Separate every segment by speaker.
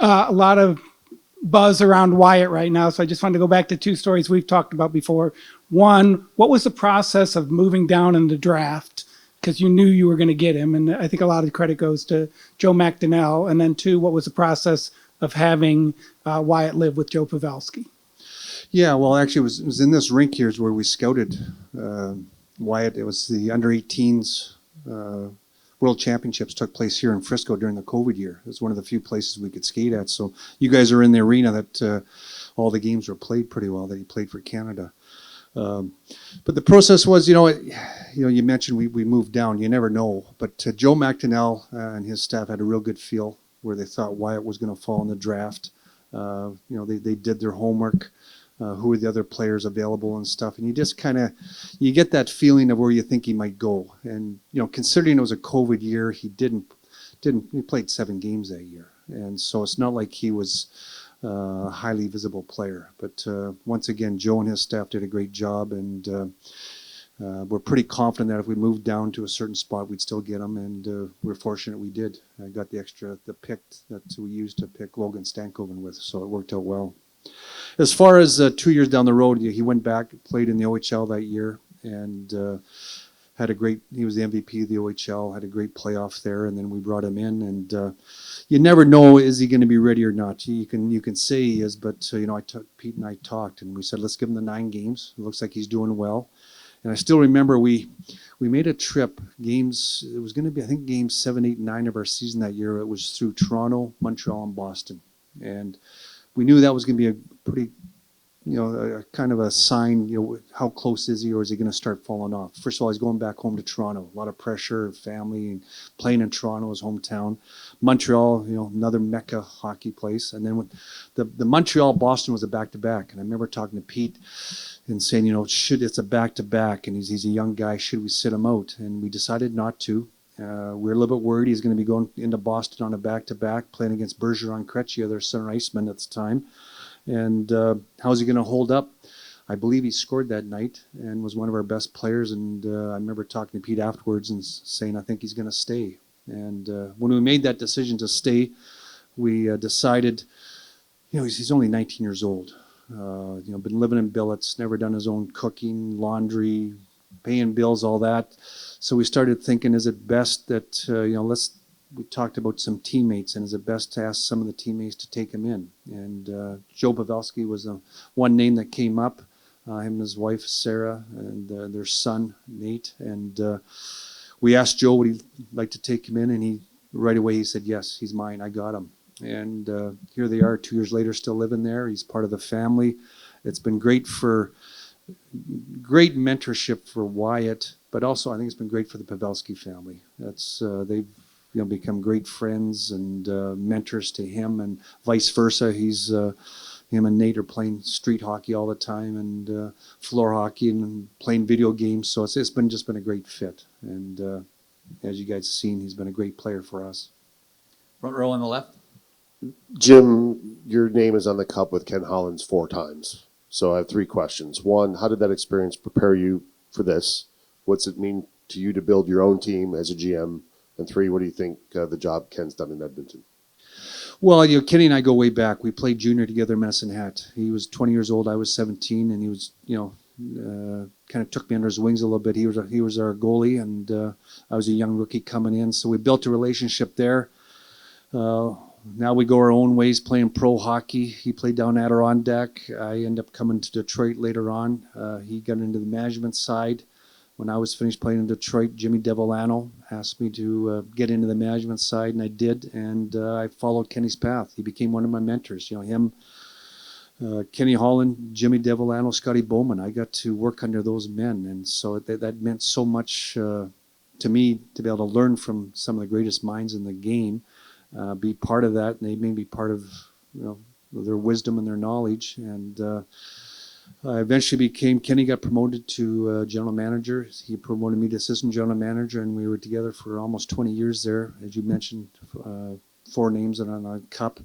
Speaker 1: A lot of buzz around Wyatt right now, so I just wanted to go back to two stories we've talked about before. One, what was the process of moving down in the draft? Because you knew you were going to get him, and I think a lot of credit goes to Joe McDonnell. And then two, what was the process of having Wyatt live with Joe Pavelski?
Speaker 2: Yeah, well, actually, it was in this rink here where we scouted Wyatt. It was the under-18s World Championships took place here in Frisco during the COVID year. It was one of the few places we could skate at. So you guys are in the arena that all the games were played pretty well, that he played for Canada. But the process was, you mentioned we moved down. You never know. But Joe McDonnell and his staff had a real good feel where they thought Wyatt was going to fall in the draft. They did their homework. Who were the other players available and stuff, and you just you get that feeling of where you think he might go. And considering it was a COVID year, he played 7 games that year, and so it's not like he was a highly visible player. But once again, Joe and his staff did a great job, and we're pretty confident that if we moved down to a certain spot, we'd still get him, and we're fortunate we did. I got the pick that we used to pick Logan Stankoven with, so it worked out well. As far as 2 years down the road, he went back, played in the OHL that year, and he was the MVP of the OHL, had a great playoff there, and then we brought him in, and you never know, is he going to be ready or not? You can say he is, but Pete and I talked, and we said, let's give him the 9 games. It looks like he's doing well. And I still remember we made a trip, games, it was going to be, I think, games 7, 8, 9 of our season that year. It was through Toronto, Montreal, and Boston. And we knew that was going to be a pretty, a kind of a sign, how close is he, or is he going to start falling off? First of all, he's going back home to Toronto. A lot of pressure, family, and playing in Toronto, his hometown. Montreal, another Mecca hockey place. And then with the Montreal-Boston was a back-to-back. And I remember talking to Pete and saying, it's a back-to-back, and he's a young guy. Should we sit him out? And we decided not to. We're a little bit worried he's going to be going into Boston on a back-to-back, playing against Bergeron Krejci, their center iceman at the time. And how's he going to hold up? I believe he scored that night and was one of our best players. And I remember talking to Pete afterwards and saying, I think he's going to stay. And when we made that decision to stay, we decided, he's only 19 years old. Been living in billets, never done his own cooking, laundry, paying bills, all that. So we started thinking, is it best that, we talked about some teammates, and is it best to ask some of the teammates to take him in? And Joe Pavelski was the one name that came up, him and his wife, Sarah, and their son, Nate. And we asked Joe would he like to take him in, and right away he said, yes, he's mine, I got him. And here they are 2 years later, still living there. He's part of the family. It's been great mentorship for Wyatt, but also I think it's been great for the Pavelski family. They've become great friends and mentors to him, and vice versa. Him and Nate are playing street hockey all the time, and floor hockey, and playing video games. So it's just been a great fit. And as you guys have seen, he's been a great player for us.
Speaker 3: Front row on the left.
Speaker 4: Jim, your name is on the cup with Ken Hollins 4 times. So I have 3 questions. 1, how did that experience prepare you for this? What's it mean to you to build your own team as a GM? And 3, what do you think the job Ken's done in Edmonton?
Speaker 2: Well, Kenny and I go way back. We played junior together in Medicine Hat. He was 20 years old. I was 17, and he was, kind of took me under his wings a little bit. He was our goalie, and I was a young rookie coming in. So we built a relationship there. Now we go our own ways playing pro hockey. He played down Adirondack. I ended up coming to Detroit later on. He got into the management side. When I was finished playing in Detroit, Jimmy DeVolano asked me to get into the management side, and I did. And I followed Kenny's path. He became one of my mentors. Him, Kenny Holland, Jimmy DeVolano, Scotty Bowman. I got to work under those men, and so that meant so much to me to be able to learn from some of the greatest minds in the game. Be part of that, and they made me part of their wisdom and their knowledge. And I eventually Kenny got promoted to general manager. He promoted me to assistant general manager, and we were together for almost 20 years there. As you mentioned, 4 names on a cup.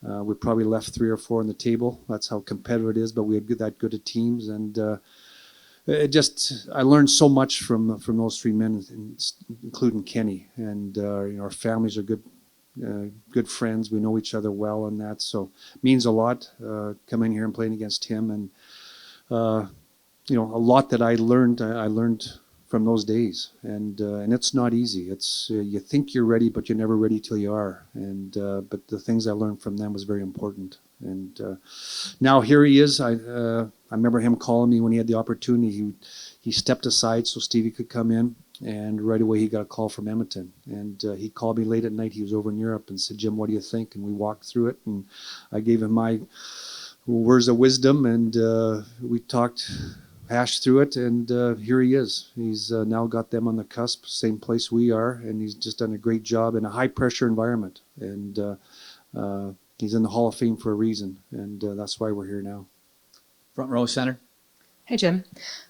Speaker 2: We probably left 3 or 4 on the table. That's how competitive it is, but we had that good at teams. And I learned so much from those 3 men, including Kenny. And our families are good good friends. We know each other well, and that so means a lot. Coming here and playing against him, and a lot that I learned from those days, and it's not easy. It's you think you're ready, but you're never ready till you are. And but the things I learned from them was very important. And now here he is. I remember him calling me when he had the opportunity. He stepped aside so Stevie could come in, and right away he got a call from Edmonton. And he called me late at night. He was over in Europe and said, "Jim, what do you think?" And we walked through it, and I gave him my words of wisdom, and we talked, hashed through it, and here he is. He's now got them on the cusp, same place we are, and he's just done a great job in a high-pressure environment. And he's in the Hall of Fame for a reason, and that's why we're here now.
Speaker 3: Front row center.
Speaker 5: Hey, Jim.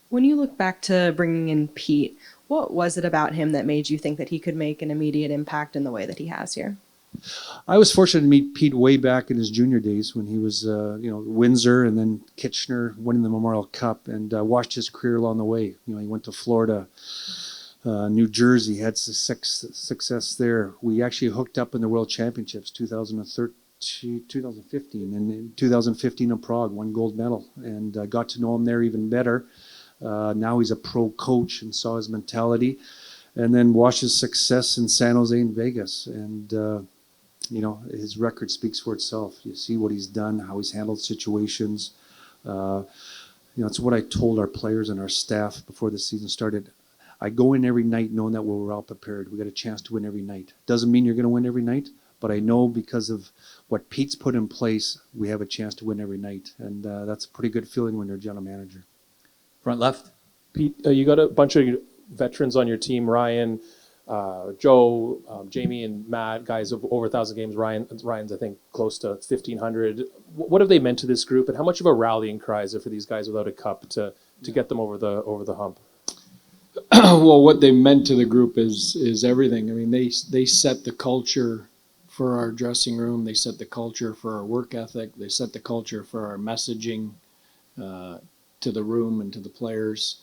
Speaker 5: When you look back to bringing in Pete, what was it about him that made you think that he could make an immediate impact in the way that he has here?
Speaker 2: I was fortunate to meet Pete way back in his junior days when he was, Windsor and then Kitchener winning the Memorial Cup, and watched his career along the way. He went to Florida, New Jersey, had success there. We actually hooked up in the World Championships 2015, and in 2015 in Prague, won gold medal, and got to know him there even better. Now he's a pro coach and saw his mentality, and then watched his success in San Jose and Vegas, and his record speaks for itself. You see what he's done, how he's handled situations. It's what I told our players and our staff before the season started. I go in every night knowing that we're all prepared. We got a chance to win every night. Doesn't mean you're going to win every night, but I know because of what Pete's put in place, we have a chance to win every night. And that's a pretty good feeling when you're a general manager.
Speaker 3: Front left.
Speaker 6: Pete, you got a bunch of veterans on your team, Ryan, Joe, Jamie, and Matt, guys of over 1,000 games. Ryan's, I think, close to 1,500. What have they meant to this group, and how much of a rallying cry is it for these guys without a cup to get them over the hump?
Speaker 7: Well, what they meant to the group is everything. I mean, they set the culture for our dressing room. They set the culture for our work ethic. They set the culture for our messaging to the room and to the players.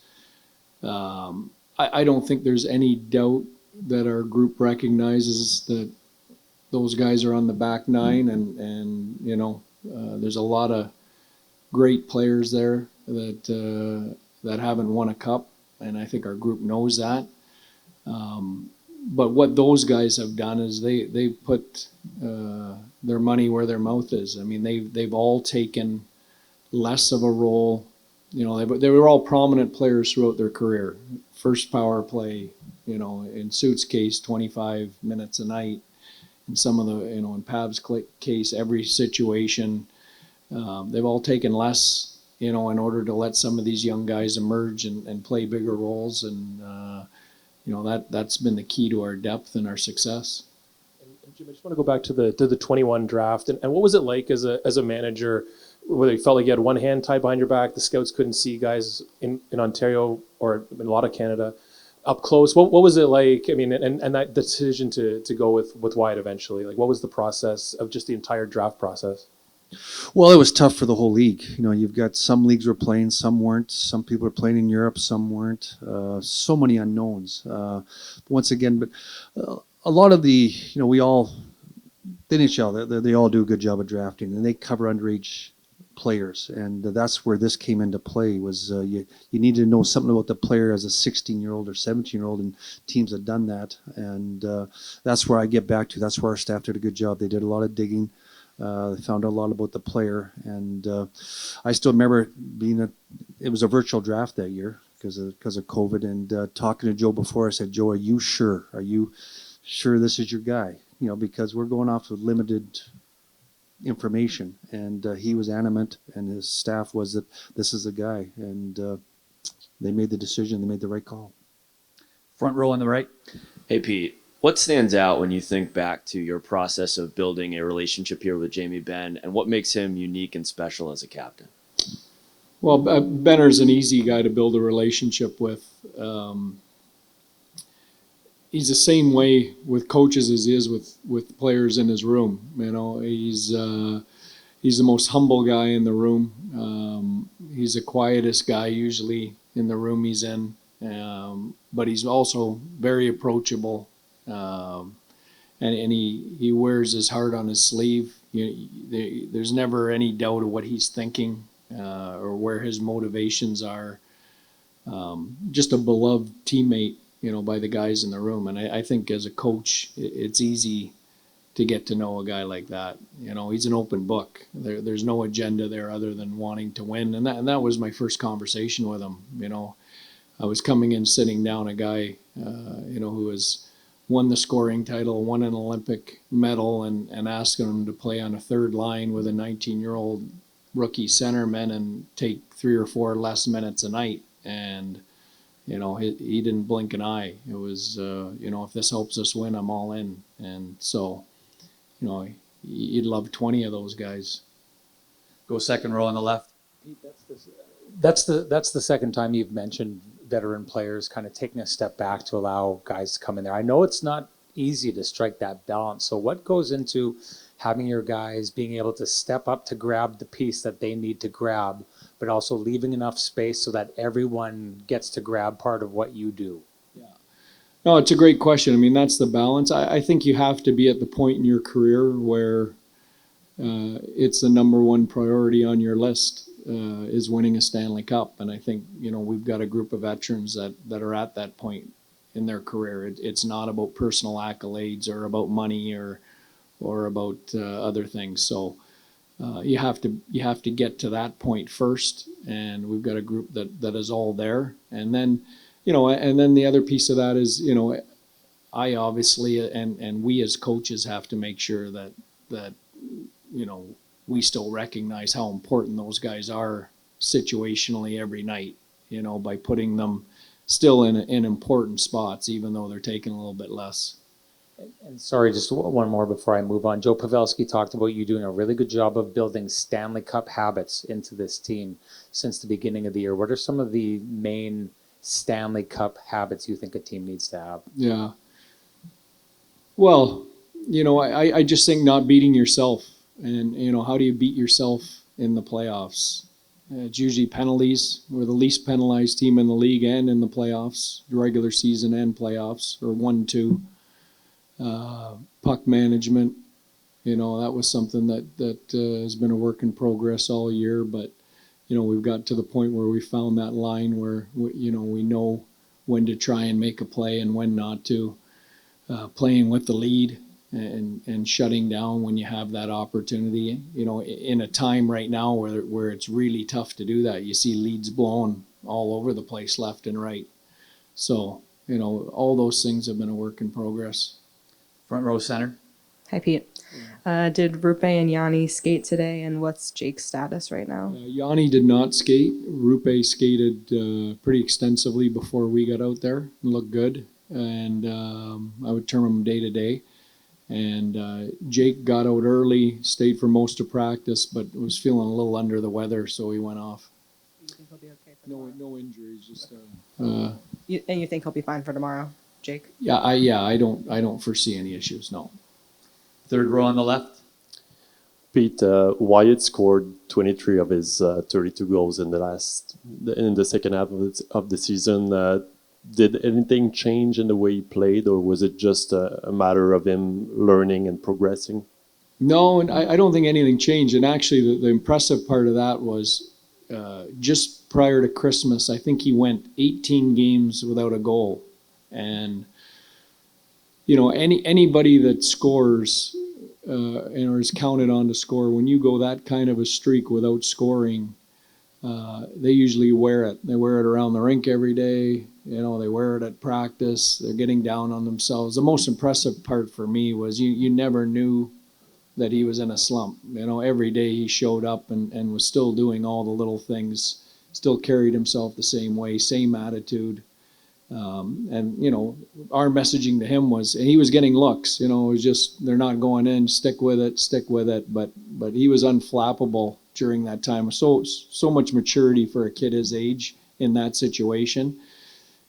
Speaker 7: I don't think there's any doubt that our group recognizes that those guys are on the back nine, and there's a lot of great players there that haven't won a cup, and I think our group knows that. But what those guys have done is they put their money where their mouth is. I mean, they've all taken less of a role. They were all prominent players throughout their career. First power play, in Sute's case, 25 minutes a night. In some of the, in Pav's case, every situation. They've all taken less, in order to let some of these young guys emerge and play bigger roles. And, that's been the key to our depth and our success.
Speaker 6: And Jim, I just want to go back to the 21 draft. And what was it like as a manager, whether you felt like you had one hand tied behind your back, the scouts couldn't see guys in Ontario or in a lot of Canada up close? What was it like? I mean, and that decision to go with Wyatt eventually, like what was the process of just the entire draft process?
Speaker 2: Well, it was tough for the whole league. You've got some leagues were playing, some weren't. Some people are playing in Europe, some weren't. So many unknowns. Once again, but a lot of the, the NHL, they all do a good job of drafting, and they cover underage players, and that's where this came into play. Was you need to know something about the player as a 16-year-old or 17-year-old, and teams have done that, and that's where I get back to. That's where our staff did a good job. They did a lot of digging. They found out a lot about the player, and I still remember it was a virtual draft that year because of COVID, and talking to Joe before, I said, "Joe, are you sure? Are you sure this is your guy?" Because we're going off of limited information, and he was adamant, and his staff was that this is the guy, and they made the decision. They made the right call.
Speaker 3: Front row on the right.
Speaker 8: Hey, Pete, what stands out when you think back to your process of building a relationship here with Jamie Benn, and what makes him unique and special as a captain?
Speaker 7: Well, Benner's an easy guy to build a relationship with. He's the same way with coaches as he is with players in his room. He's the most humble guy in the room. He's the quietest guy usually in the room he's in, but he's also very approachable. and he wears his heart on his sleeve. There's never any doubt of what he's thinking or where his motivations are. Just a beloved teammate, by the guys in the room. And I think as a coach, it's easy to get to know a guy like that. He's an open book. There's no agenda there other than wanting to win. And that was my first conversation with him. I was coming in, sitting down a guy, who has won the scoring title, won an Olympic medal, and asking him to play on a third line with a 19-year-old rookie centerman and take 3 or 4 less minutes a night. And, he didn't blink an eye. It was, if this helps us win, I'm all in. And so, you'd love 20 of those guys.
Speaker 3: Go second row on the left.
Speaker 9: That's the second time you've mentioned veteran players kind of taking a step back to allow guys to come in there. I know it's not easy to strike that balance. So what goes into having your guys being able to step up to grab the piece that they need to grab, but also leaving enough space so that everyone gets to grab part of what you do?
Speaker 7: No, it's a great question. I mean, that's the balance. I think you have to be at the point in your career where it's the number one priority on your list is winning a Stanley Cup. And I think, we've got a group of veterans that are at that point in their career. It's not about personal accolades or about money or about other things. So you have to get to that point first. And we've got a group that is all there. And then, and then the other piece of that is, I obviously, and we as coaches have to make sure that we still recognize how important those guys are situationally every night, by putting them still in important spots, even though they're taking a little bit less.
Speaker 9: And sorry, just one more before I move on. Joe Pavelski talked about you doing a really good job of building Stanley Cup habits into this team since the beginning of the year. What are some of the main Stanley Cup habits you think a team needs to have?
Speaker 7: Yeah. Well, I just think not beating yourself. And, how do you beat yourself in the playoffs? It's usually penalties. We're the least penalized team in the league and in the playoffs, regular season and playoffs, or 1-2. Puck management, that was something that has been a work in progress all year. But, we've got to the point where we found that line where, we know when to try and make a play and when not to. Playing with the lead and shutting down when you have that opportunity. In a time right now where it's really tough to do that. You see leads blown all over the place, left and right. So, all those things have been a work in progress.
Speaker 3: Front row center.
Speaker 5: Hi, Pete. Did Rupe and Yanni skate today, and what's Jake's status right now?
Speaker 7: Yanni did not skate. Rupe skated pretty extensively before we got out there and looked good. And I would term him day to day. And Jake got out early, stayed for most of practice, but was feeling a little under the weather, so he went off.
Speaker 5: You think he'll be okay for
Speaker 7: No injuries, just.
Speaker 5: and you think he'll be fine for tomorrow, Jake?
Speaker 7: I don't foresee any issues. No.
Speaker 3: Third row on the left.
Speaker 10: Pete, Wyatt scored 23 of his 32 goals in the second half of the season. Did anything change in the way he played, or was it just a matter of him learning and progressing?
Speaker 7: No, and I don't think anything changed. And actually, the impressive part of that was just prior to Christmas, I think he went 18 games without a goal. And, anybody that scores or is counted on to score, when you go that kind of a streak without scoring, they usually wear it. They wear it around the rink every day. They wear it at practice. They're getting down on themselves. The most impressive part for me was you never knew that he was in a slump. Every day he showed up and was still doing all the little things, still carried himself the same way, same attitude. Our messaging to him was, he was getting looks, it was just, they're not going in, stick with it. But he was unflappable during that time. So much maturity for a kid his age in that situation.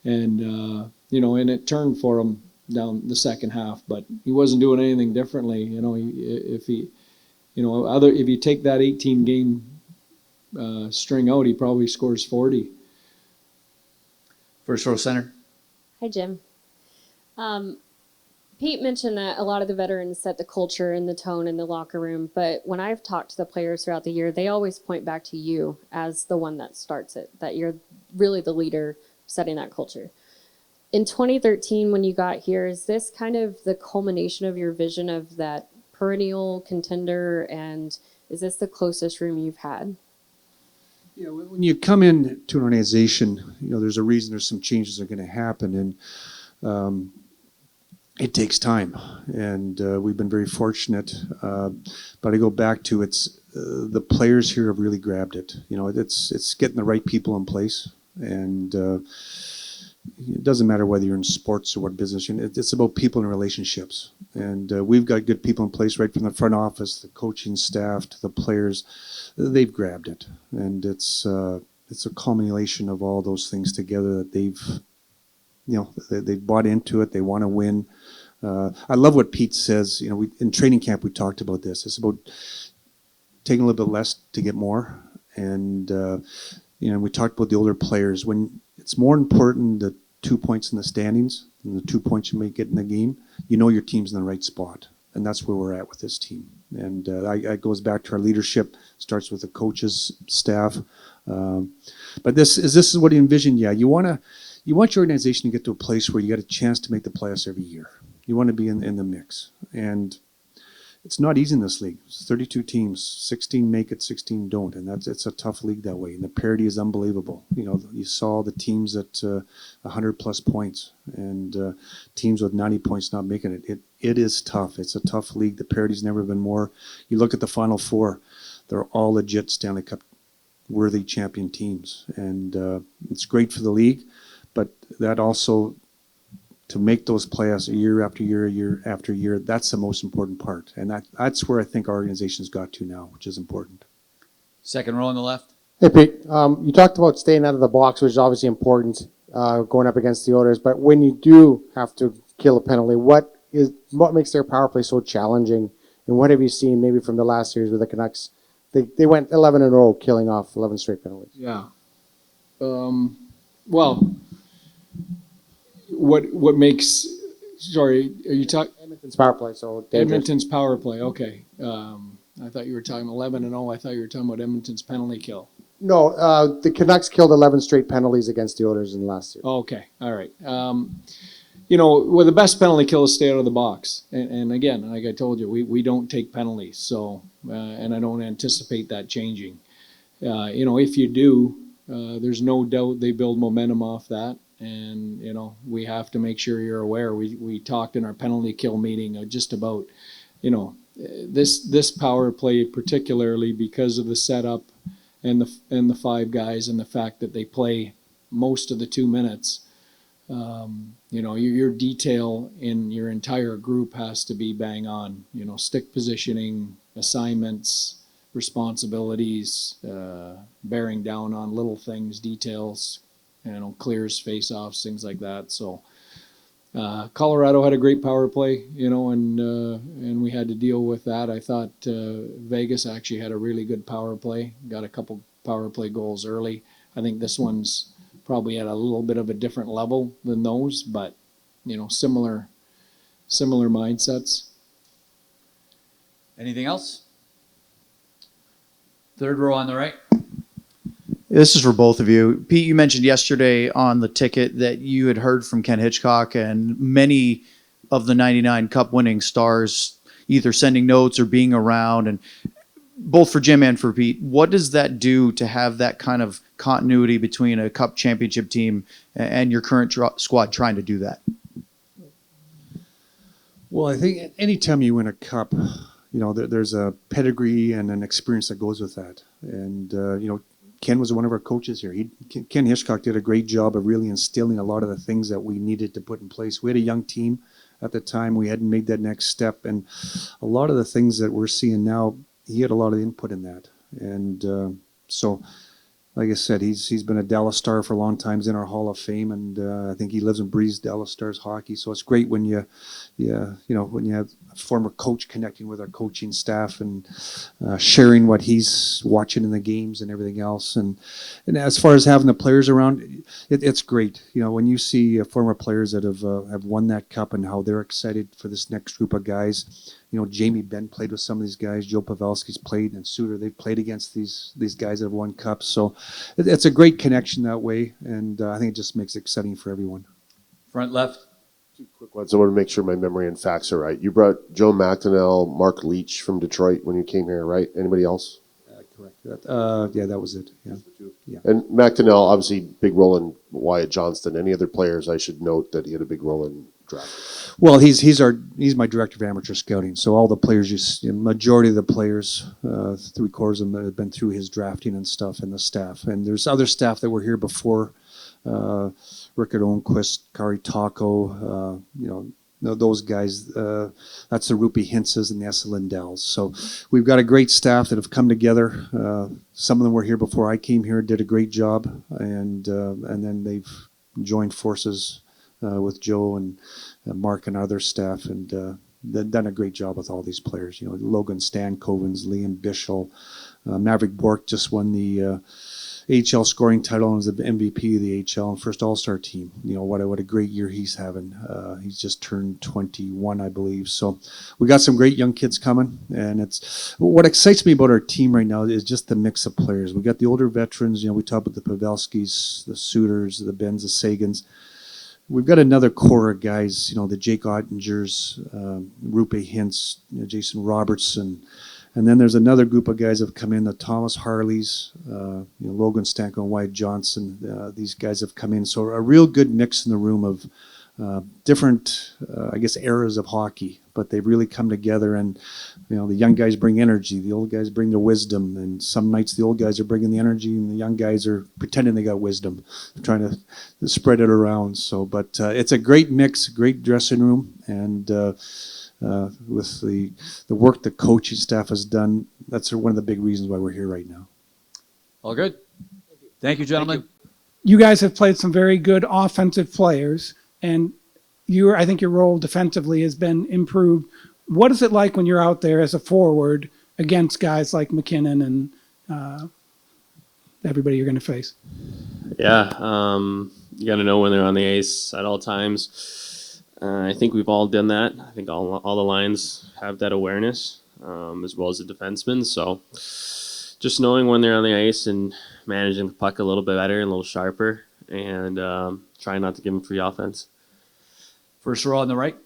Speaker 7: And, and it turned for him down the second half, but he wasn't doing anything differently. If you take that 18 game string out, he probably scores 40.
Speaker 3: First row center.
Speaker 11: Hi, Jim. Pete mentioned that a lot of the veterans set the culture and the tone in the locker room, but when I've talked to the players throughout the year, they always point back to you as the one that starts it, that you're really the leader setting that culture. In 2013, when you got here, is this kind of the culmination of your vision of that perennial contender, and is this the closest room you've had?
Speaker 2: Yeah, when you come into an organization, there's a reason there's some changes that are going to happen, and it takes time. And we've been very fortunate. But I go back to the players here have really grabbed it. It's getting the right people in place, and it doesn't matter whether you're in sports or what business you're in. It's about people and relationships. And we've got good people in place right from the front office, the coaching staff to the players. They've grabbed it, and it's a culmination of all those things together that they've bought into it. They want to win. I love what Pete says. In training camp we talked about this. It's about taking a little bit less to get more, and we talked about the older players. When it's more important the 2 points in the standings than the 2 points you may get in the game, your team's in the right spot, and that's where we're at with this team. And it goes back to our leadership. Starts with the coaches, staff. But this is what he envisioned. Yeah, you want your organization to get to a place where you got a chance to make the playoffs every year. You want to be in the mix, and it's not easy in this league. It's 32 teams, 16 make it, 16 don't, and it's a tough league that way. And the parity is unbelievable. You saw the teams at 100+ points, and teams with 90 points not making it. It is tough. It's a tough league. The parity's never been more. You look at the Final Four; they're all legit Stanley Cup worthy champion teams, and it's great for the league. But that also, to make those playoffs year after year after year, that's the most important part. And that's where I think our organization's got to now, which is important.
Speaker 3: Second row on the left.
Speaker 12: Hey, Pete. You talked about staying out of the box, which is obviously important going up against the Oilers. But when you do have to kill a penalty, what makes their power play so challenging? And what have you seen maybe from the last series with the Canucks? They went 11 in a row, killing off 11 straight penalties.
Speaker 7: Yeah. Well, what makes? Sorry, are you talking
Speaker 12: Edmonton's power play? So dangerous.
Speaker 7: Edmonton's power play. Okay. I thought you were talking 11 and 0. I thought you were talking about Edmonton's penalty kill.
Speaker 12: No, the Canucks killed 11 straight penalties against the Oilers in the last year.
Speaker 7: Okay, all right. The best penalty kill is stay out of the box. And again, like I told you, we don't take penalties. So, and I don't anticipate that changing. If you do, there's no doubt they build momentum off that. And, we have to make sure you're aware. We talked in our penalty kill meeting just about, this power play particularly because of the setup and the five guys and the fact that they play most of the 2 minutes. Your detail in your entire group has to be bang on. Stick positioning, assignments, responsibilities, bearing down on little things, details, clears, face-offs, things like that. So Colorado had a great power play, and we had to deal with that. I thought Vegas actually had a really good power play, got a couple power play goals early. I think this one's probably at a little bit of a different level than those, but similar mindsets.
Speaker 3: Anything else? Third row on the right.
Speaker 13: This is for both of you. Pete, you mentioned yesterday on the ticket that you had heard from Ken Hitchcock and many of the 99 Cup winning stars either sending notes or being around, and both for Jim and for Pete. What does that do to have that kind of continuity between a Cup championship team and your current squad trying to do that?
Speaker 2: Well, I think anytime you win a Cup, there's a pedigree and an experience that goes with that. And, Ken was one of our coaches here. Ken Hitchcock did a great job of really instilling a lot of the things that we needed to put in place. We had a young team at the time. We hadn't made that next step. And a lot of the things that we're seeing now, he had a lot of input in that. And so like I said, he's been a Dallas Star for a long time. He's in our Hall of Fame, and I think he lives and breathes Dallas Stars hockey. So it's great when you have a former coach connecting with our coaching staff and sharing what he's watching in the games and everything else. And as far as having the players around, it's great. When you see former players that have won that cup and how they're excited for this next group of guys. Jamie Benn played with some of these guys. Joe Pavelski's played, and Suter, they've played against these guys that have won cups. So it's a great connection that way, and I think it just makes it exciting for everyone.
Speaker 3: Front left.
Speaker 4: Two quick ones. I want to make sure my memory and facts are right. You brought Joe McDonnell, Mark Leach from Detroit when you came here, right? Anybody else?
Speaker 2: Correct. Yeah, that was it. Yeah.
Speaker 4: And McDonnell, obviously, big role in Wyatt Johnston. Any other players I should note that he had a big role in draft?
Speaker 2: Well, he's my director of amateur scouting. So all the players, majority of the players, 3/4 of them have been through his drafting and stuff, and the staff. And there's other staff that were here before, Rickard Ohnquist, Kari Taco, those guys. That's the Rupi Hintzes and the Essa Lindells. So we've got a great staff that have come together. Some of them were here before I came here, did a great job, and then they've joined forces with Joe and Mark and other staff, and they've done a great job with all these players. Logan Stankovens, Liam Bischel, Maverick Bork just won the AHL scoring title and was the MVP of the AHL and first All-Star team. What a great year he's having. He's just turned 21, I believe. So we got some great young kids coming, and it's what excites me about our team right now is just the mix of players. We got the older veterans. We talk about the Pavelskis, the Suters, the Benns, the Sagans. We've got another core of guys, the Jake Ottingers, Rupe Hintz, Jason Robertson. And then there's another group of guys that have come in, the Thomas Harleys, Logan Stanko and Wyatt Johnson. These guys have come in. So a real good mix in the room of different, eras of hockey. But they've really come together, and the young guys bring energy, the old guys bring the wisdom, and some nights the old guys are bringing the energy, and the young guys are pretending they got wisdom, trying to spread it around. So, but it's a great mix, great dressing room, and with the work the coaching staff has done, that's one of the big reasons why we're here right now.
Speaker 3: All good. Thank you, gentlemen.
Speaker 1: You guys have played some very good offensive players, and I think your role defensively has been improved. What is it like when you're out there as a forward against guys like McKinnon and everybody you're going to face?
Speaker 14: Yeah, you got to know when they're on the ice at all times. I think we've all done that. I think all the lines have that awareness, as well as the defensemen. So just knowing when they're on the ice and managing the puck a little bit better and a little sharper, and trying not to give them free offense.
Speaker 3: First row on the right.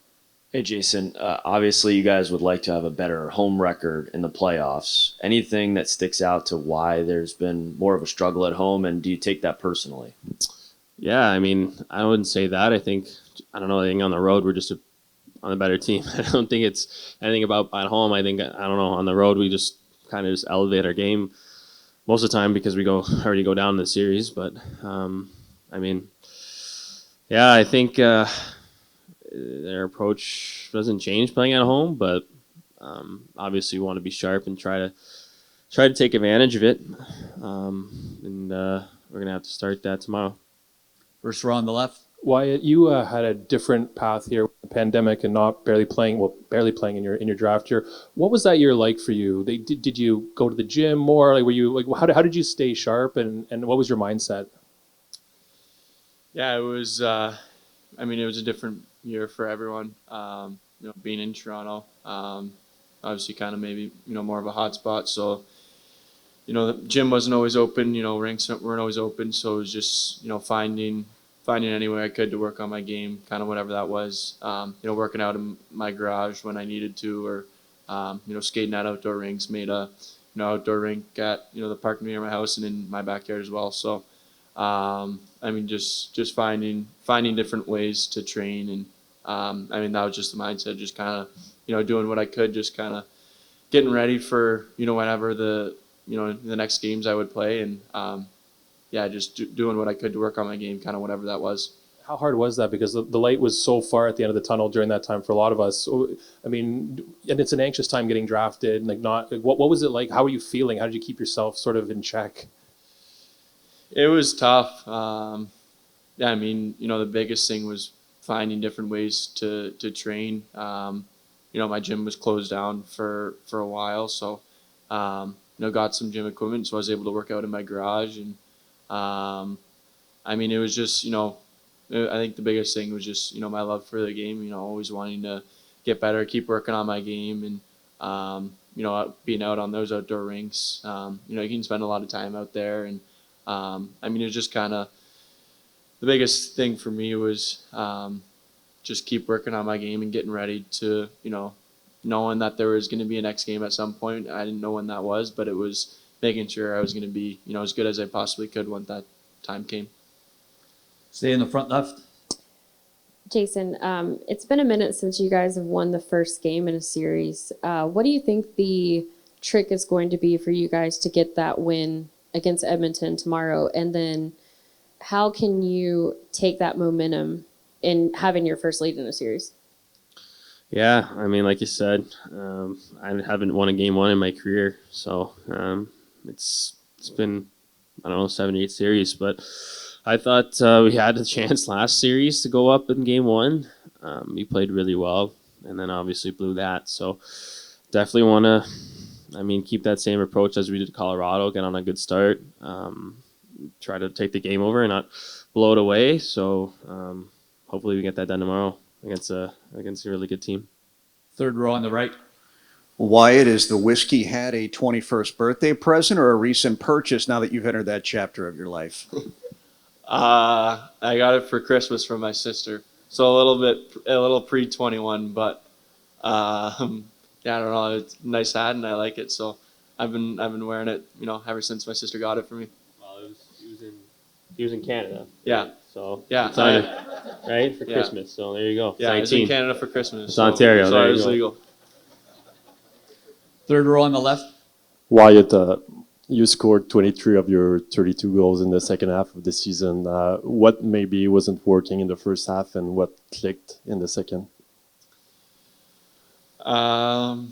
Speaker 8: Hey, Jason, obviously you guys would like to have a better home record in the playoffs. Anything that sticks out to why there's been more of a struggle at home, and do you take that personally?
Speaker 14: Yeah, I mean, I wouldn't say that. I think on the road we're just on a better team. I don't think it's anything about at home. I think, on the road we just kind of just elevate our game most of the time because we already go down in the series. But, I think their approach doesn't change playing at home, but obviously we want to be sharp and try to take advantage of it. We're going to have to start that tomorrow.
Speaker 3: First row on the left.
Speaker 6: Wyatt, you had a different path here with the pandemic and not barely playing in your draft year. What was that year like for you? Did you go to the gym more? Like, were you how did you stay sharp, and what was your mindset?
Speaker 15: Yeah, it was. It was a different year for everyone. Being in Toronto, obviously, kind of maybe more of a hot spot. So, the gym wasn't always open. Rinks weren't always open. So it was just finding any way I could to work on my game, kind of whatever that was. Working out in my garage when I needed to, or skating at outdoor rinks. Made a outdoor rink at the park near my house and in my backyard as well. So, just finding different ways to train, and that was just the mindset. Just kind of doing what I could, just kind of getting ready for whenever the next games I would play, and just doing what I could to work on my game, kind of whatever that was.
Speaker 6: How hard was that? Because the light was so far at the end of the tunnel during that time for a lot of us. So, and it's an anxious time getting drafted. What was it like? How were you feeling? How did you keep yourself sort of in check?
Speaker 15: It was tough. Yeah, I mean, the biggest thing was finding different ways to train. My gym was closed down for a while, so got some gym equipment, so I was able to work out in my garage. And I mean, it was just, I think the biggest thing was just, my love for the game. Always wanting to get better, keep working on my game, and being out on those outdoor rinks. You can spend a lot of time out there, and I mean, it was just kind of the biggest thing for me was just keep working on my game and getting ready to, knowing that there was going to be a next game at some point. I didn't know when that was, but it was making sure I was going to be, as good as I possibly could when that time came.
Speaker 3: Stay in the front left.
Speaker 11: Jason, it's been a minute since you guys have won the first game in a series. What do you think the trick is going to be for you guys to get that win against Edmonton tomorrow? And then how can you take that momentum in having your first lead in a series?
Speaker 14: Yeah, I mean, like you said, I haven't won a game one in my career, so it's been, I don't know, 7 or 8 series, but I thought we had a chance last series to go up in game one. We played really well, and then obviously blew that. So definitely want to, keep that same approach as we did Colorado, get on a good start, try to take the game over and not blow it away. So hopefully we get that done tomorrow against a really good team.
Speaker 3: Third row on the right.
Speaker 16: Wyatt, is the whiskey hat a 21st birthday present or a recent purchase now that you've entered that chapter of your life?
Speaker 15: I got it for Christmas from my sister, so a little pre-21, but yeah, I don't know. It's a nice hat and I like it, so I've been wearing it, ever since my sister got it for me.
Speaker 14: Well, he was in Canada.
Speaker 15: Yeah.
Speaker 14: So
Speaker 15: yeah,
Speaker 14: right for Christmas. So there you go.
Speaker 15: Yeah, I was in Canada for Christmas.
Speaker 14: It's Ontario.
Speaker 15: So
Speaker 14: there
Speaker 15: it
Speaker 14: you
Speaker 15: was
Speaker 14: go.
Speaker 15: legal.
Speaker 3: Third row on the left.
Speaker 10: Wyatt, you scored 23 of your 32 goals in the second half of the season. What maybe wasn't working in the first half and what clicked in the second?
Speaker 15: I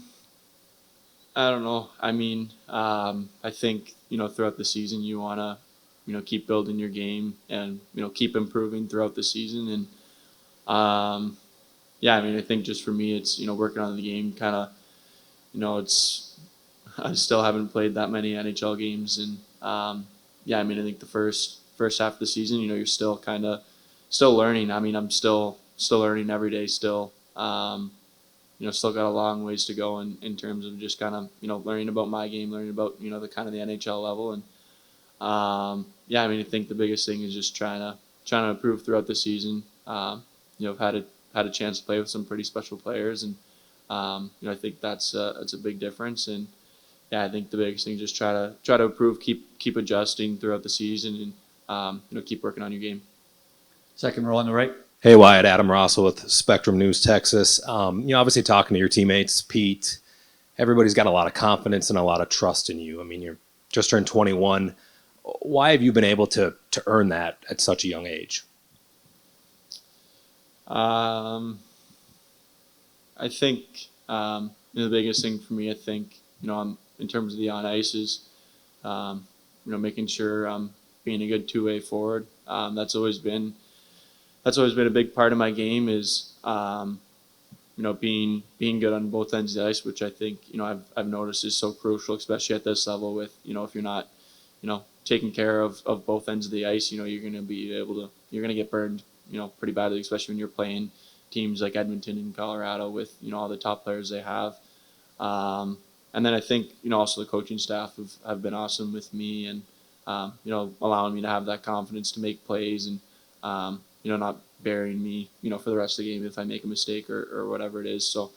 Speaker 15: don't know. I mean, I think, throughout the season you want to, keep building your game and, keep improving throughout the season. And, yeah, I mean, I think just for me, it's, working on the game kind of, I still haven't played that many NHL games. And, yeah, I mean, I think the first half of the season, you're still kind of still learning. I mean, I'm still learning every day still. Still got a long ways to go in terms of just kind of, learning about my game, learning about, the kind of the NHL level. And, yeah, I mean, I think the biggest thing is just trying to improve throughout the season. I've had a chance to play with some pretty special players, and, I think that's a big difference. And, yeah, I think the biggest thing is just try to improve, keep adjusting throughout the season, and, keep working on your game.
Speaker 3: Second row on the right.
Speaker 17: Hey, Wyatt, Adam Rossel with Spectrum News Texas. Obviously talking to your teammates, Pete, everybody's got a lot of confidence and a lot of trust in you. I mean, you're just turned 21. Why have you been able to earn that at such a young age?
Speaker 15: I think the biggest thing for me, I think, I'm in terms of the on ice is, making sure I'm being a good two-way forward. That's always been a big part of my game is, being good on both ends of the ice, which I think, I've noticed is so crucial, especially at this level with, if you're not, taking care of both ends of the ice, you're going to get burned, pretty badly, especially when you're playing teams like Edmonton and Colorado with, all the top players they have. And then I think, also the coaching staff have been awesome with me and, allowing me to have that confidence to make plays and, not burying me, for the rest of the game if I make a mistake or whatever it is. So,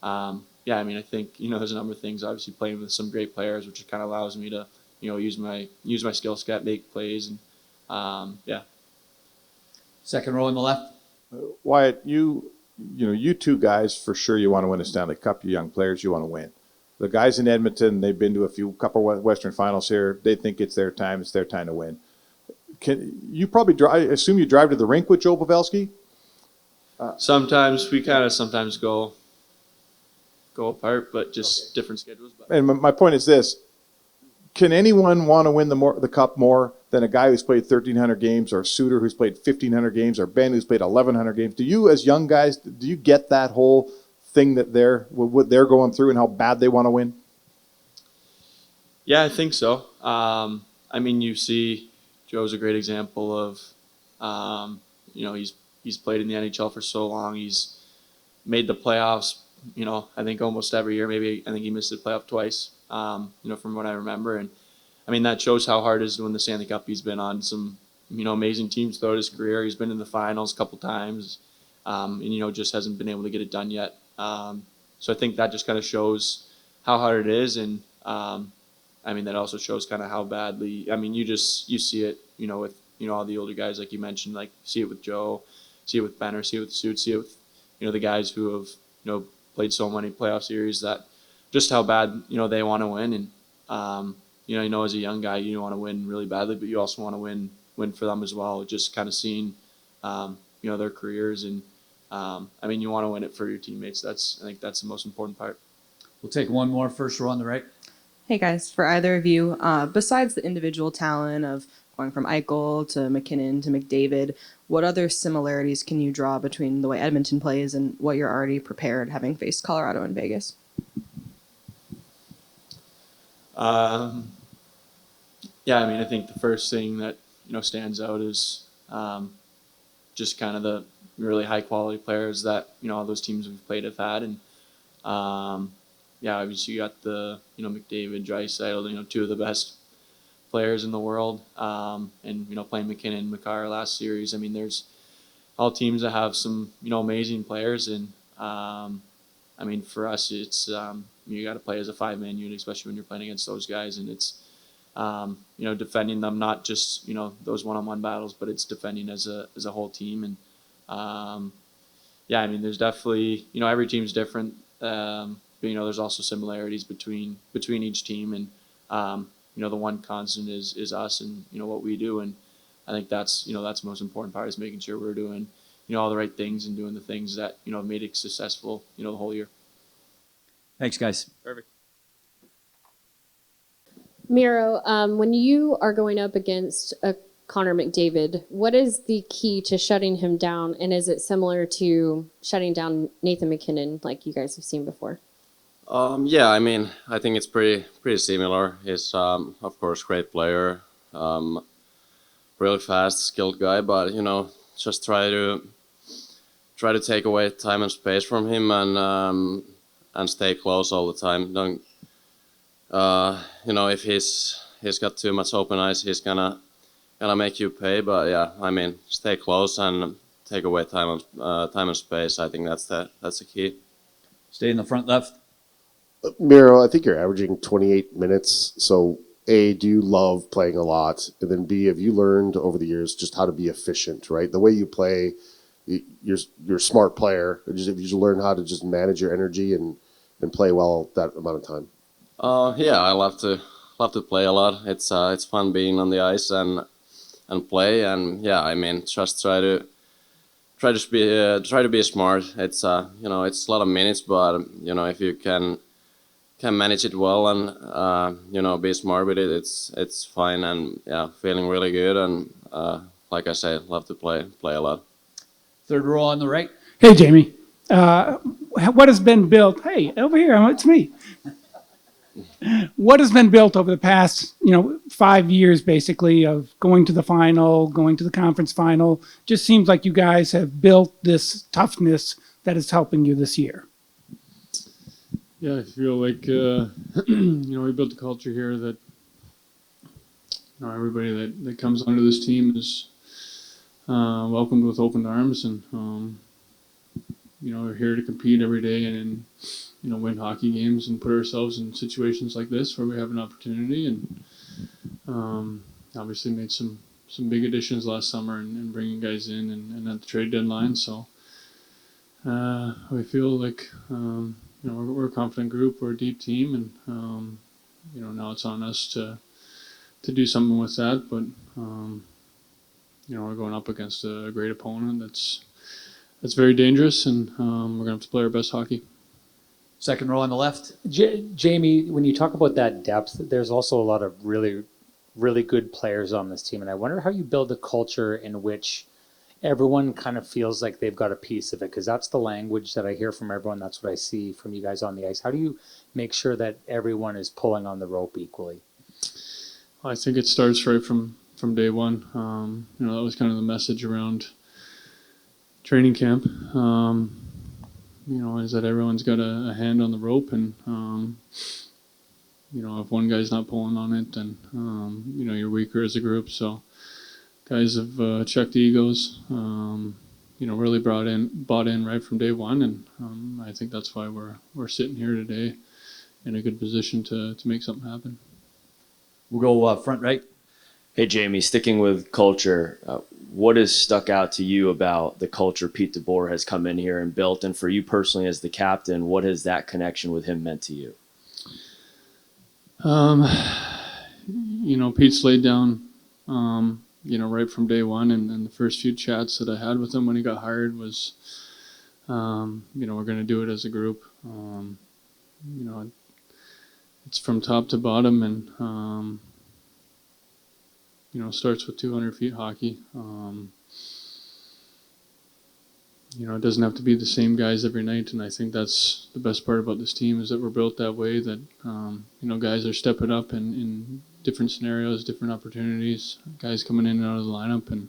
Speaker 15: yeah, I mean, I think, there's a number of things, obviously playing with some great players, which kind of allows me to, use my skill set, make plays, and, yeah.
Speaker 3: Second row on the left.
Speaker 18: Wyatt, you two guys, for sure you want to win a Stanley Cup. You young players, you want to win. The guys in Edmonton, they've been to a couple Western Finals here. They think it's their time. It's their time to win. Can you probably drive? I assume you drive to the rink with Joe Pavelski?
Speaker 15: Sometimes we sometimes go apart, but just different schedules. But.
Speaker 18: And my point is this: can anyone want to win the cup more than a guy who's played 1,300 games, or Suter who's played 1,500 games, or Benn who's played 1,100 games? Do you, as young guys, do you get that whole thing that what they're going through and how bad they want to win?
Speaker 15: Yeah, I think so. I mean, you see, Joe's a great example of, he's played in the NHL for so long. He's made the playoffs, I think almost every year. Maybe I think he missed the playoff twice, from what I remember. And I mean, that shows how hard it is to win the Stanley Cup. He's been on some, amazing teams throughout his career. He's been in the finals a couple times, and, just hasn't been able to get it done yet. So I think that just kind of shows how hard it is. And, I mean, that also shows kind of how badly, I mean, you see it, with, all the older guys, like you mentioned, like see it with Joe, see it with Benner, see it with Suter, see it with, the guys who have, played so many playoff series, that just how bad, they want to win. And, as a young guy, you want to win really badly, but you also want to win for them as well. Just kind of seeing, their careers. And, I mean, you want to win it for your teammates. I think that's the most important part.
Speaker 3: We'll take one more, first row on the right.
Speaker 5: Hey guys, for either of you, besides the individual talent of going from Eichel to McKinnon to McDavid, what other similarities can you draw between the way Edmonton plays and what you're already prepared, having faced Colorado and Vegas?
Speaker 15: Yeah, I mean, I think the first thing that, stands out is just kind of the really high quality players that, all those teams we've played have had. And, yeah, obviously you got the, McDavid, Draisaitl, two of the best players in the world. And, playing McKinnon, Makar last series. I mean, there's all teams that have some, amazing players. And, I mean, for us, it's, you got to play as a 5-man unit, especially when you're playing against those guys. And it's, defending them, not just, those one-on-one battles, but it's defending as a whole team. And, yeah, I mean, there's definitely, every team's different. But, there's also similarities between each team. And, the one constant is us and, what we do. And I think that's the most important part, is making sure we're doing, all the right things and doing the things that, made it successful, the whole year.
Speaker 3: Thanks, guys.
Speaker 15: Perfect.
Speaker 11: Miro, when you are going up against a Connor McDavid, what is the key to shutting him down? And is it similar to shutting down Nathan McKinnon like you guys have seen before?
Speaker 19: Yeah, I mean, I think it's pretty similar. He's, of course, great player, really fast, skilled guy, but, just try to take away time and space from him and stay close all the time. Don't, if he's got too much open ice, he's gonna make you pay. But yeah, I mean, stay close and take away time and space. I think that's the key.
Speaker 3: Stay in the front left.
Speaker 4: Miro, I think you're averaging 28 minutes. So A, do you love playing a lot? And then B, have you learned over the years just how to be efficient, right? The way you play, you're a smart player. Have you just learned how to just manage your energy and play well that amount of time?
Speaker 19: Yeah, I love to play a lot. It's fun being on the ice and play. And yeah, I mean, just try to be smart. It's it's a lot of minutes, but if you can manage it well and be smart with it, it's fine. And yeah, feeling really good. And like I said, love to play a lot.
Speaker 3: Third row on the right.
Speaker 1: Hey, Jamie. What has been built? Hey, over here, it's me. What has been built over the past, 5 years, basically, of going to the final, going to the conference final? Just seems like you guys have built this toughness that is helping you this year.
Speaker 20: Yeah, I feel like, we built a culture here that, everybody that comes onto this team is welcomed with open arms, and, we're here to compete every day and win hockey games and put ourselves in situations like this where we have an opportunity. And obviously made some big additions last summer and bringing guys in and at the trade deadline. So we feel like we're a confident group, we're a deep team, and now it's on us to do something with that. But we're going up against a great opponent that's very dangerous, and we're gonna have to play our best hockey.
Speaker 3: Second row on the left.
Speaker 9: Jamie, when you talk about that depth, there's also a lot of really really good players on this team, and I wonder how you build a culture in which everyone kind of feels like they've got a piece of it, because that's the language that I hear from everyone. That's what I see from you guys on the ice. How do you make sure that everyone is pulling on the rope equally?
Speaker 20: I think it starts right from day one. That was kind of the message around training camp. Is that everyone's got a hand on the rope, and if one guy's not pulling on it, then you're weaker as a group. So guys have checked egos. Really bought in right from day one, and I think that's why we're sitting here today in a good position to make something happen.
Speaker 3: We'll go front right.
Speaker 8: Hey, Jamie, sticking with culture, what has stuck out to you about the culture Pete DeBoer has come in here and built? And for you personally as the captain, what has that connection with him meant to you?
Speaker 20: Pete's laid down, right from day one. And the first few chats that I had with him when he got hired was, we're going to do it as a group. It's from top to bottom, and starts with 200 feet hockey. It doesn't have to be the same guys every night, and I think that's the best part about this team, is that we're built that way, that guys are stepping up in different scenarios, different opportunities, guys coming in and out of the lineup, and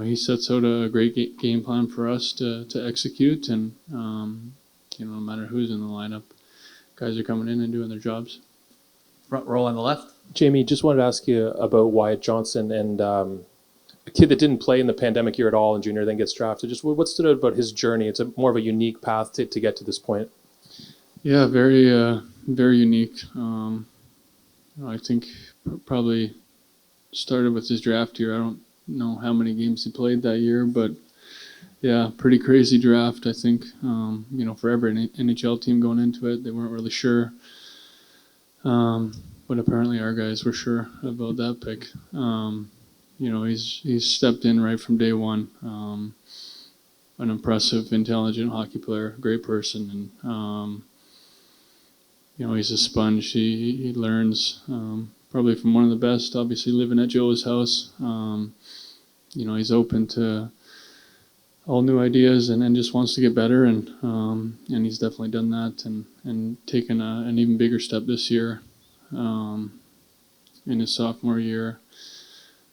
Speaker 20: he sets out a great game plan for us to execute, and no matter who's in the lineup, guys are coming in and doing their jobs.
Speaker 3: Front row on the left.
Speaker 6: Jamie, just wanted to ask you about Wyatt Johnston, and a kid that didn't play in the pandemic year at all in junior, then gets drafted. Just what stood out about his journey? It's more of a unique path to get to this point.
Speaker 20: Yeah, very very unique. I think probably started with his draft year. I don't know how many games he played that year, but yeah, pretty crazy draft. I think for every NHL team going into it, they weren't really sure. But apparently our guys were sure about that pick. He's stepped in right from day one. An impressive, intelligent hockey player, great person, and he's a sponge. He learns probably from one of the best. Obviously, living at Joe's house, he's open to all new ideas and just wants to get better, and he's definitely done that and taken an even bigger step this year. In his sophomore year,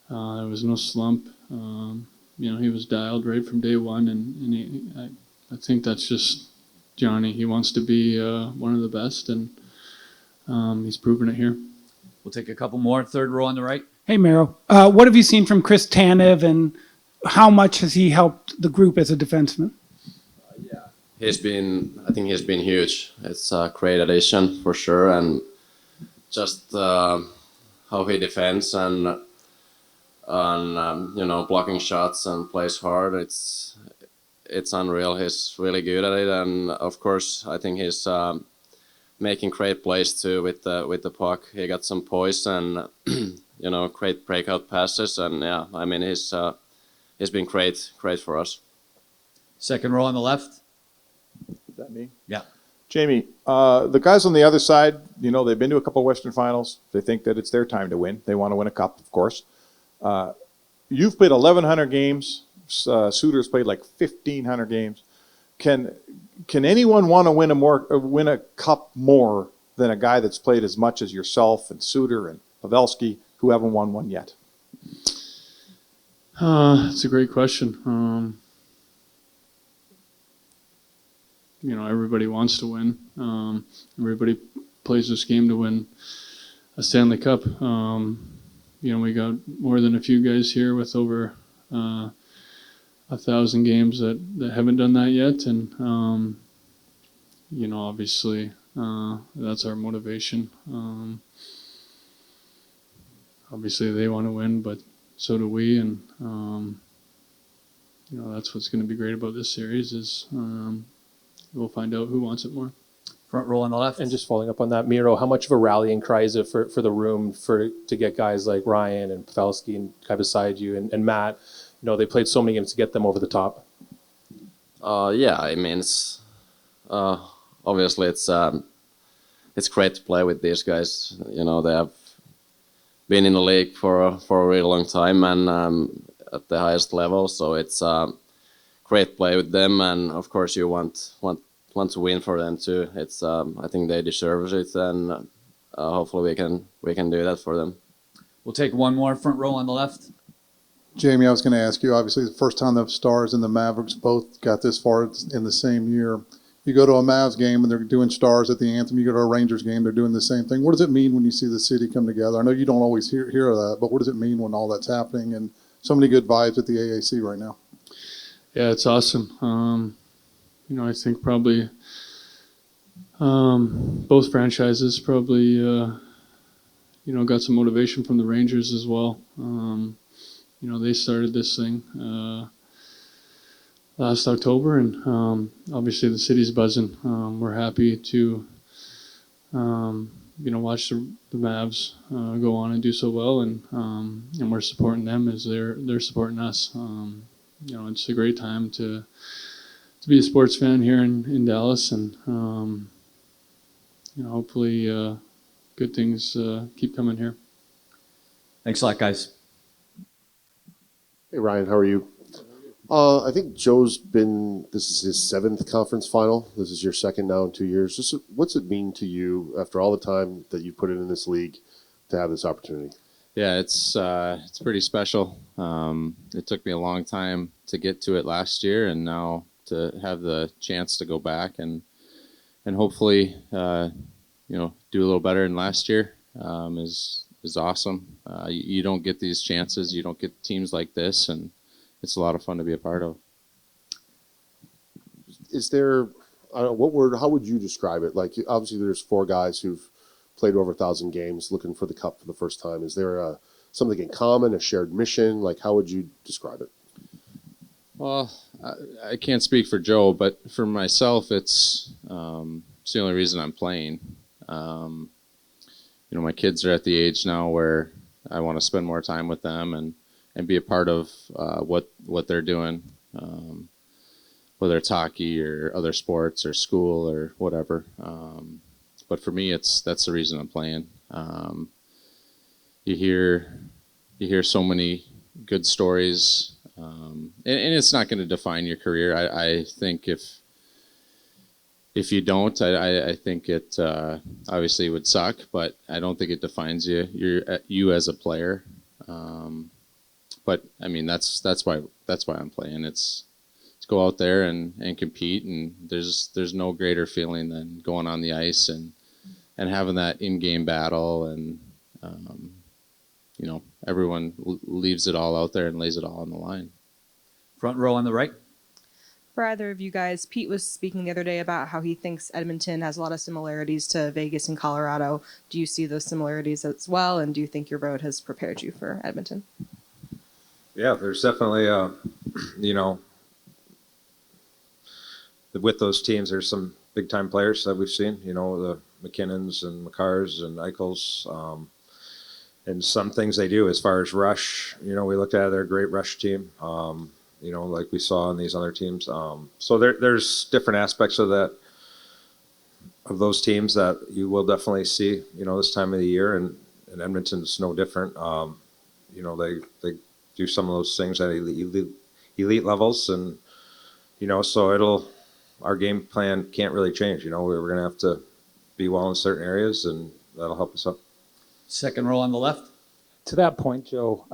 Speaker 20: there was no slump. He was dialed right from day one, and I think that's just Johnny. He wants to be one of the best, and he's proven it here.
Speaker 3: We'll take a couple more. Third row on the right.
Speaker 1: Hey, Miro. What have you seen from Chris Tanev, and how much has he helped the group as a defenseman?
Speaker 19: I think he's been huge. It's a great addition for sure, and just how he defends and blocking shots and plays hard. It's unreal. He's really good at it, and of course, I think he's making great plays too with the puck. He got some poise and great breakout passes, and he's been great for us.
Speaker 3: Second row on the left.
Speaker 18: Is that me?
Speaker 3: Yeah.
Speaker 18: Jamie, the guys on the other side, they've been to a couple of Western Finals. They think that it's their time to win. They want to win a cup, of course. You've played 1,100 games. Suter's played like 1,500 games. Can anyone want to win a cup more than a guy that's played as much as yourself and Suter and Pavelski, who haven't won one yet?
Speaker 20: It's a great question. Everybody wants to win. Everybody plays this game to win a Stanley Cup. We got more than a few guys here with over 1,000 games that haven't done that yet, and obviously that's our motivation. Obviously they want to win, but so do we, and that's what's going to be great about this series is we'll find out who wants it more.
Speaker 3: Front row on the left.
Speaker 6: And just following up on that, Miro, how much of a rallying cry is it for the room to get guys like Ryan and Pavelski and guy beside you and Matt? They played so many games to get them over the top.
Speaker 19: It's obviously it's it's great to play with these guys. You know, they have been in the league for a really long time and at the highest level. So it's great play with them, and of course you want to win for them too. It's I think they deserve it, and hopefully we can do that for them.
Speaker 3: We'll take one more front row on the left.
Speaker 21: Jamie, I was going to ask you, obviously the first time the Stars and the Mavericks both got this far in the same year. You go to a Mavs game and they're doing Stars at the anthem. You go to a Rangers game, they're doing the same thing. What does it mean when you see the city come together? I know you don't always hear of that, but what does it mean when all that's happening and so many good vibes at the AAC right now?
Speaker 20: Yeah, it's awesome. You know, I think probably both franchises probably, you know, got some motivation from the Rangers as well. You know, they started this thing last October, and obviously the city's buzzing. We're happy to, you know, watch the Mavs go on and do so well, and we're supporting them as they're supporting us. You know, it's a great time to be a sports fan here in Dallas, and you know, hopefully good things keep coming here.
Speaker 3: Thanks a lot, guys.
Speaker 4: Hey Ryan, how are you? I think Joe's this is his 7th conference final. This is your second now in 2 years. Just what's it mean to you after all the time that you put in this league to have this opportunity?
Speaker 22: Yeah, it's pretty special. It took me a long time to get to it last year, and now to have the chance to go back and hopefully you know, do a little better than last year is awesome. You don't get these chances. You don't get teams like this, and it's a lot of fun to be a part of.
Speaker 4: Is there, I don't know, how would you describe it? Like, obviously there's 4 guys who've played over 1,000 games looking for the cup for the first time. Is there something in common, a shared mission? Like, how would you describe it?
Speaker 22: Well, I can't speak for Joe, but for myself, it's the only reason I'm playing. You know, my kids are at the age now where I want to spend more time with them and be a part of what they're doing, whether it's hockey or other sports or school or whatever. But for me, that's the reason I'm playing. You hear so many good stories, and it's not going to define your career. I think if you don't, I think it obviously would suck, but I don't think it defines you as a player. But I mean, that's why I'm playing. It's go out there and compete, and there's no greater feeling than going on the ice and having that in-game battle, and you know, everyone leaves it all out there and lays it all on the line.
Speaker 3: Front row on the right.
Speaker 5: For either of you guys, Pete was speaking the other day about how he thinks Edmonton has a lot of similarities to Vegas and Colorado. Do you see those similarities as well, and do you think your road has prepared you for Edmonton?
Speaker 17: Yeah, there's definitely, you know, with those teams, there's some big-time players that we've seen, you know, the McKinnons and McCarrs and Eichels, and some things they do as far as rush. You know, we looked at their great rush team, you know, like we saw in these other teams. So there's different aspects of that, of those teams that you will definitely see, you know, this time of the year, and Edmonton's no different. You know, they do some of those things at elite levels, and you know, so our game plan can't really change. You know, we're going to have to be well in certain areas, and that'll help us out.
Speaker 3: Second row on the left.
Speaker 9: To that point, Joe,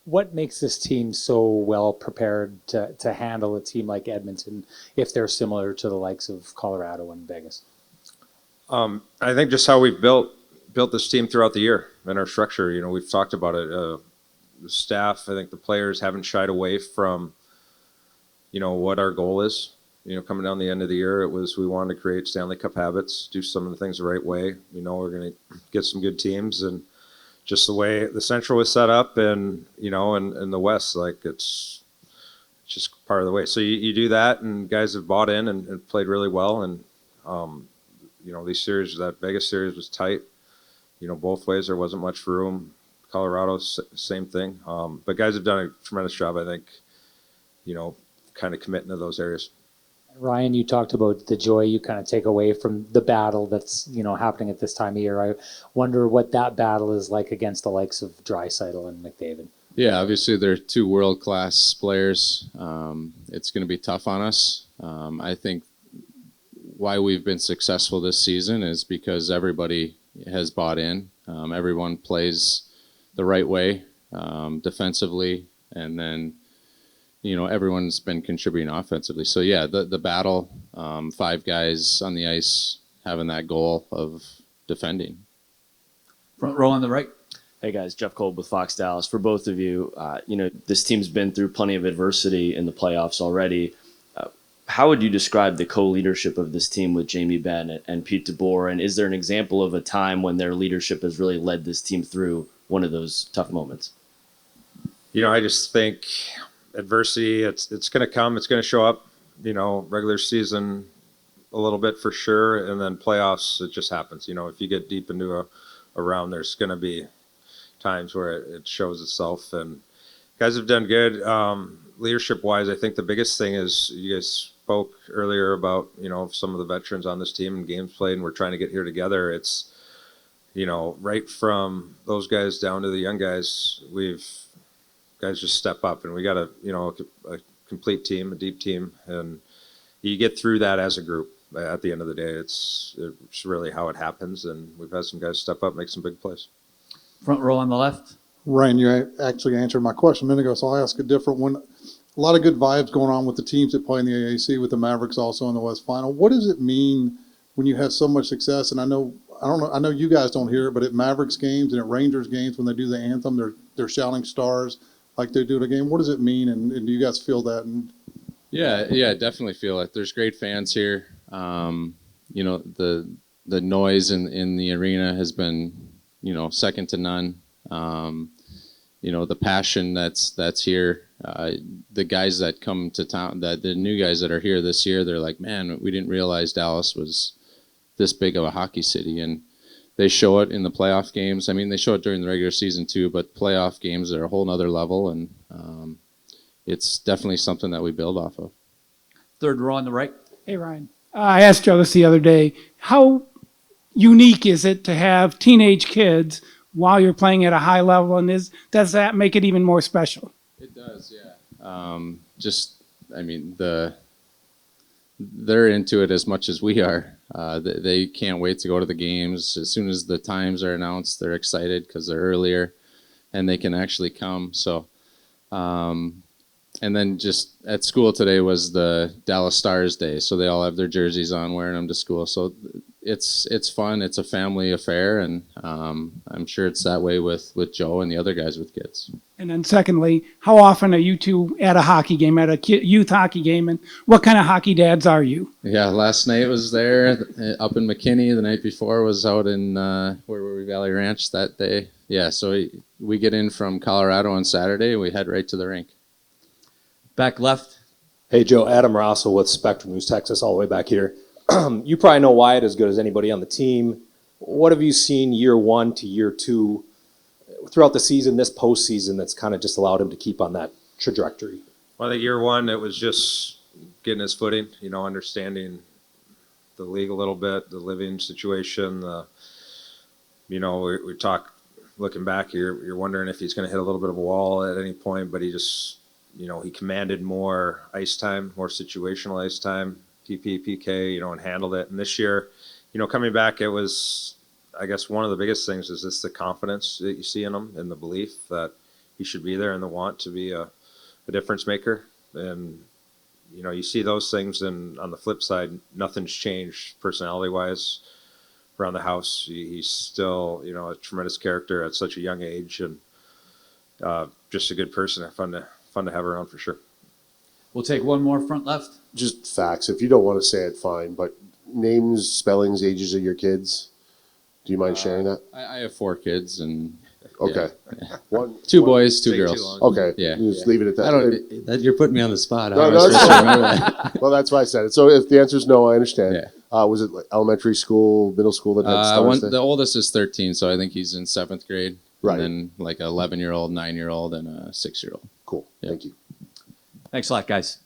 Speaker 9: what makes this team so well prepared to handle a team like Edmonton if they're similar to the likes of Colorado and Vegas?
Speaker 17: I think just how we've built this team throughout the year and our structure. You know, we've talked about it. The staff, I think the players haven't shied away from, you know, what our goal is. You know, coming down the end of the year, we wanted to create Stanley Cup habits, do some of the things the right way. You know, we're going to get some good teams, and just the way the Central was set up, and you know, and the West, like it's just part of the way. So you do that, and guys have bought in and played really well, and you know, these series, that Vegas series was tight. You know, both ways there wasn't much room. Colorado, same thing. But guys have done a tremendous job, I think. You know, kind of committing to those areas.
Speaker 9: Ryan, you talked about the joy you kind of take away from the battle that's, happening at this time of year. I wonder what that battle is like against the likes of Draisaitl and McDavid.
Speaker 22: Yeah, obviously they're two world-class players. It's going to be tough on us. I think why we've been successful this season is because everybody has bought in. Everyone plays the right way defensively, and then everyone's been contributing offensively. So yeah, the battle, 5 guys on the ice having that goal of defending.
Speaker 3: Front row on the right.
Speaker 8: Hey guys, Jeff Kolb with Fox Dallas. For both of you, this team's been through plenty of adversity in the playoffs already. How would you describe the co-leadership of this team with Jamie Benn and Pete DeBoer? And is there an example of a time when their leadership has really led this team through one of those tough moments?
Speaker 17: I just think adversity, it's going to come, it's going to show up, regular season a little bit for sure. And then playoffs, it just happens. If you get deep into a round, there's going to be times where it shows itself. And guys have done good. Leadership wise, I think the biggest thing is you guys spoke earlier about, some of the veterans on this team and games played, and we're trying to get here together. It's, right from those guys down to the young guys, guys just step up, and we got a complete team, a deep team, and you get through that as a group. At the end of the day, it's really how it happens, and we've had some guys step up, make some big plays.
Speaker 3: Front row on the left.
Speaker 21: Ryan, you actually answered my question a minute ago, so I'll ask a different one. A lot of good vibes going on with the teams that play in the AAC, with the Mavericks also in the West Final. What does it mean when you have so much success? And I know you guys don't hear it, but at Mavericks games and at Rangers games, when they do the anthem, they're shouting stars like they do at a game. What does it mean, and do you guys feel that? And
Speaker 22: Yeah, definitely feel it. There's great fans here. The noise in the arena has been, second to none. The passion that's here. The guys that come to town, the new guys that are here this year, they're like, man, we didn't realize Dallas was this big of a hockey city, and they show it in the playoff games. I mean, they show it during the regular season too, but playoff games are a whole nother level, and it's definitely something that we build off of.
Speaker 3: Third row on the right.
Speaker 1: Hey, Ryan. I asked Joe this the other day. How unique is it to have teenage kids while you're playing at a high level, and does that make it even more special?
Speaker 22: It does, yeah. They're into it as much as we are. They can't wait to go to the games. As soon as the times are announced, they're excited because they're earlier and they can actually come. So, and then just at school today was the Dallas Stars Day. So they all have their jerseys on, wearing them to school. So it's fun. It's a family affair. And I'm sure it's that way with Joe and the other guys with kids.
Speaker 1: And then secondly, how often are you two at a hockey game, at a youth hockey game, and what kind of hockey dads are you?
Speaker 22: Yeah, last night was there up in McKinney. The night before was out in, where were we, Valley Ranch that day. Yeah, so we get in from Colorado on Saturday. We head right to the rink.
Speaker 3: Back left.
Speaker 17: Hey, Joe, Adam Rossel with Spectrum News Texas, all the way back here. You probably know Wyatt as good as anybody on the team. What have you seen year one to year two throughout the season, this postseason, that's kind of just allowed him to keep on that trajectory?
Speaker 7: Well, I think year one, it was just getting his footing, understanding the league a little bit, the living situation. We talk, looking back, you're wondering if he's going to hit a little bit of a wall at any point, but he just, he commanded more ice time, more situational ice time, PK, and handled it. And this year, coming back, it was, I guess one of the biggest things is just the confidence that you see in him and the belief that he should be there and the want to be a difference maker. And, you see those things, and on the flip side, nothing's changed personality-wise around the house. He's still, a tremendous character at such a young age, and just a good person. Fun to have around for sure.
Speaker 3: We'll take one more front left.
Speaker 4: Just facts. If you don't want to say it, fine. But names, spellings, ages of your kids. Do you mind sharing that?
Speaker 22: I have 4 kids, and
Speaker 4: okay,
Speaker 22: yeah. Two boys, 2 girls.
Speaker 4: Okay,
Speaker 22: yeah.
Speaker 4: You just leave it at that.
Speaker 22: You're putting me on the spot.
Speaker 4: Well, that's why I said it. So if the answer is no, I understand. Yeah. Was it like elementary school, middle school that had stars?
Speaker 22: The oldest is 13, so I think he's in 7th grade.
Speaker 4: Right.
Speaker 22: And then like an 11-year-old, 9-year-old, and a 6-year-old.
Speaker 4: Cool.
Speaker 22: Yeah.
Speaker 4: Thank you.
Speaker 3: Thanks a lot, guys.